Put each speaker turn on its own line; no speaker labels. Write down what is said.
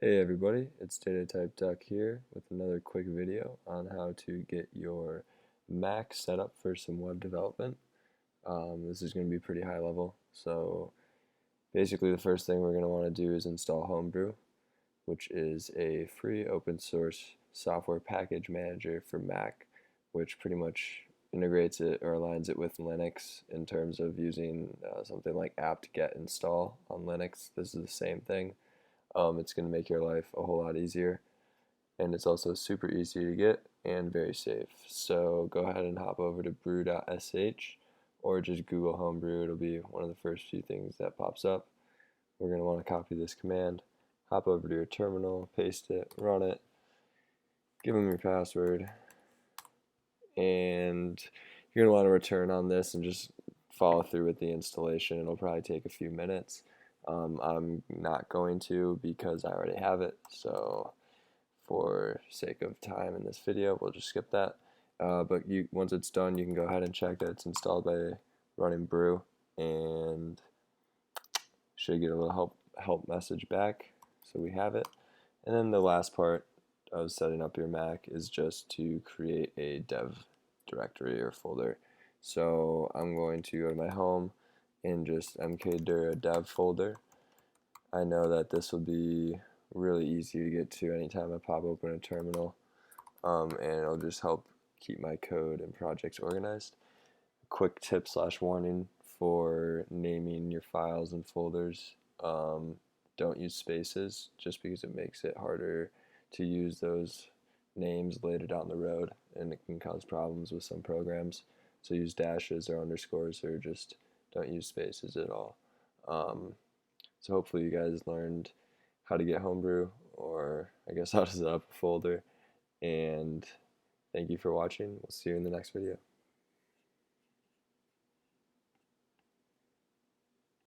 Hey everybody, it's Data Duck here with another quick video on how to get your Mac set up for some web development. This is going to be pretty high level, so basically the first thing we're going to want to do is install Homebrew, which is a free open source software package manager for Mac, which pretty much integrates it or aligns it with Linux in terms of using something like apt-get install on Linux. This is the same thing. It's going to make your life a whole lot easier, and it's also super easy to get and very safe. So go ahead and hop over to brew.sh or just Google Homebrew. It'll be one of the first few things that pops up. We're going to want to copy this command, hop over to your terminal, paste it, run it, give them your password, and you're going to want to return on this and just follow through with the installation. It'll probably take a few minutes. I'm not going to because I already have it, so for sake of time in this video, we'll just skip that. But once it's done, you can go ahead and check that it's installed by running brew, and should get a little help message back, so we have it. And then the last part of setting up your Mac is just to create a dev directory or folder. So I'm going to go to my home and just mkdir dev folder. I know that this will be really easy to get to anytime I pop open a terminal, and it'll just help keep my code and projects organized. Quick tip / warning for naming your files and folders: don't use spaces, just because it makes it harder to use those names later down the road, and it can cause problems with some programs. So use dashes or underscores, or just don't use spaces at all. So hopefully you guys learned how to get Homebrew, or I guess how to set up a folder, and thank you for watching. We'll see you in the next video.